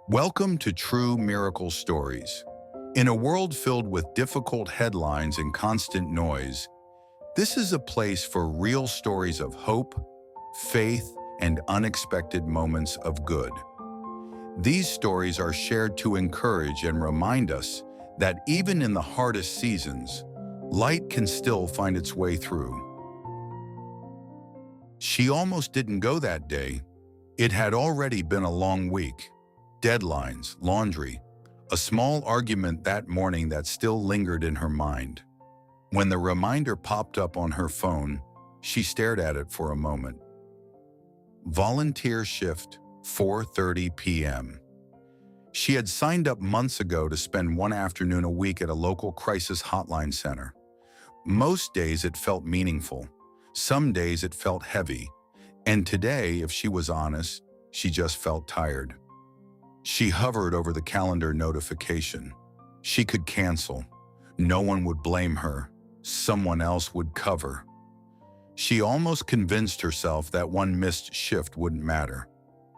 Welcome to True Miracle Stories. In a world filled with difficult headlines and constant noise, this is a place for real stories of hope, faith, and unexpected moments of good. These stories are shared to encourage and remind us that even in the hardest seasons, light can still find its way through. She almost didn't go that day. It had already been a long week. Deadlines, laundry, a small argument that morning that still lingered in her mind. When the reminder popped up on her phone, she stared at it for a moment. Volunteer shift, 4:30 p.m. She had signed up months ago to spend one afternoon a week at a local crisis hotline center. Most days it felt meaningful. Some days it felt heavy. And today, if she was honest, she just felt tired. She hovered over the calendar notification. She could cancel. No one would blame her. Someone else would cover. She almost convinced herself that one missed shift wouldn't matter.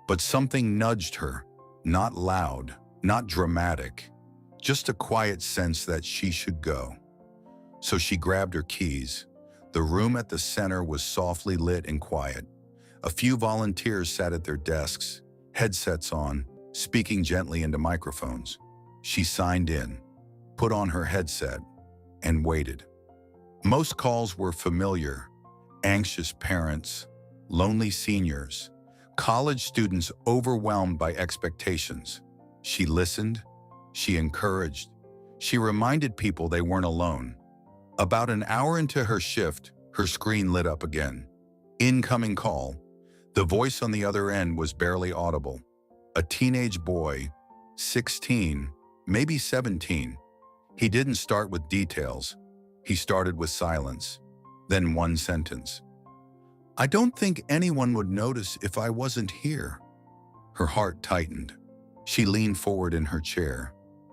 But something nudged her, not loud, not dramatic, just a quiet sense that she should go. So she grabbed her keys. The room at the center was softly lit and quiet. A few volunteers sat at their desks, headsets on, speaking gently into microphones. She signed in, put on her headset, and waited. Most calls were familiar: anxious parents, lonely seniors, college students overwhelmed by expectations. She listened, she encouraged, she reminded people they weren't alone. About an hour into her shift, her screen lit up again. Incoming call. The voice on the other end was barely audible. A teenage boy, 16, maybe 17. He didn't start with details. He started with silence, then one sentence. "I don't think anyone would notice if I wasn't here." Her heart tightened. She leaned forward in her chair.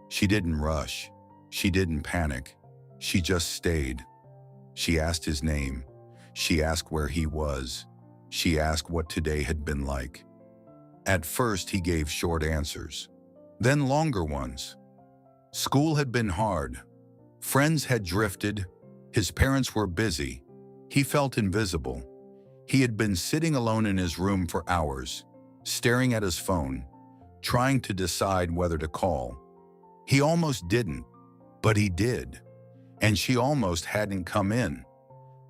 She didn't rush. She didn't panic. She just stayed. She asked his name. She asked where he was. She asked what today had been like. At first, he gave short answers, then longer ones. School had been hard. Friends had drifted. His parents were busy. He felt invisible. He had been sitting alone in his room for hours, staring at his phone, trying to decide whether to call. He almost didn't, but he did. And she almost hadn't come in.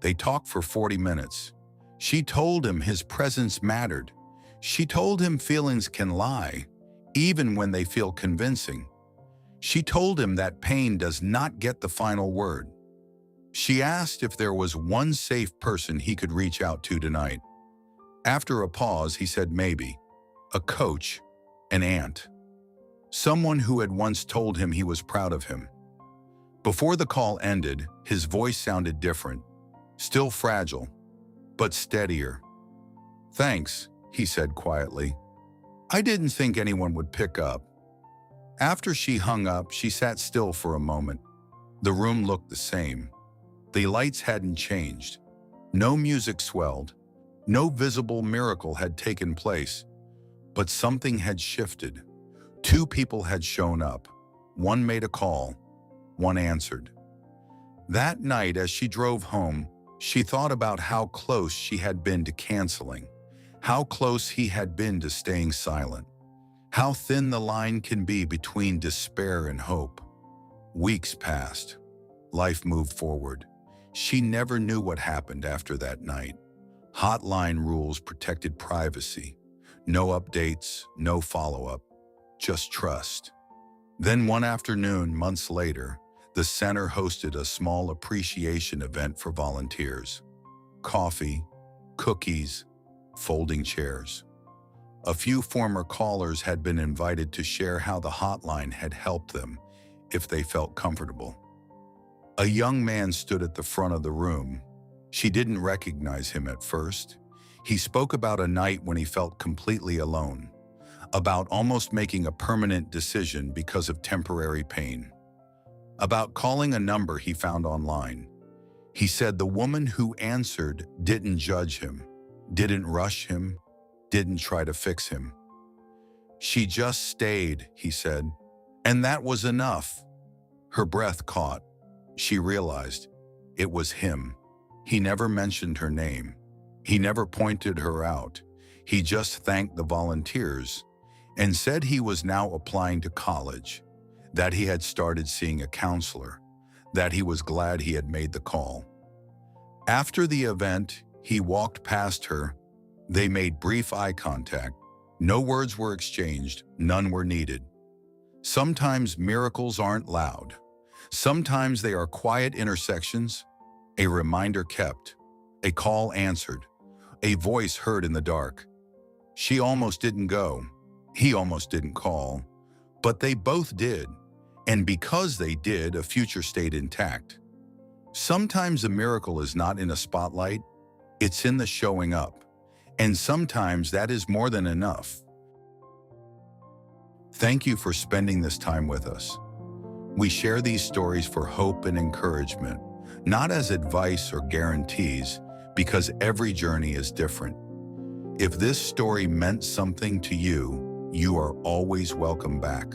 They talked for 40 minutes. She told him his presence mattered. She told him feelings can lie, even when they feel convincing. She told him that pain does not get the final word. She asked if there was one safe person he could reach out to tonight. After a pause, he said maybe. A coach, an aunt, someone who had once told him he was proud of him. Before the call ended, his voice sounded different, still fragile, but steadier. "Thanks," he said quietly. "I didn't think anyone would pick up." After she hung up, she sat still for a moment. The room looked the same. The lights hadn't changed. No music swelled. No visible miracle had taken place. But something had shifted. Two people had shown up. One made a call. One answered. That night, as she drove home, she thought about how close she had been to canceling. How close he had been to staying silent. How thin the line can be between despair and hope. Weeks passed. Life moved forward. She never knew what happened after that night. Hotline rules protected privacy. No updates, no follow-up, just trust. Then one afternoon, months later, the center hosted a small appreciation event for volunteers. Coffee, cookies, folding chairs. A few former callers had been invited to share how the hotline had helped them if they felt comfortable. A young man stood at the front of the room. She didn't recognize him at first. He spoke about a night when he felt completely alone, about almost making a permanent decision because of temporary pain, about calling a number he found online. He said the woman who answered didn't judge him, didn't rush him, didn't try to fix him. She just stayed, he said. And that was enough. Her breath caught. She realized it was him. He never mentioned her name. He never pointed her out. He just thanked the volunteers and said he was now applying to college, that he had started seeing a counselor, that he was glad he had made the call. After the event, he walked past her. They made brief eye contact. No words were exchanged, none were needed. Sometimes miracles aren't loud. Sometimes they are quiet intersections, a reminder kept, a call answered, a voice heard in the dark. She almost didn't go. He almost didn't call. But they both did. And because they did, a future stayed intact. Sometimes a miracle is not in a spotlight, it's in the showing up. And sometimes that is more than enough. Thank you for spending this time with us. We share these stories for hope and encouragement, not as advice or guarantees, because every journey is different. If this story meant something to you, you are always welcome back.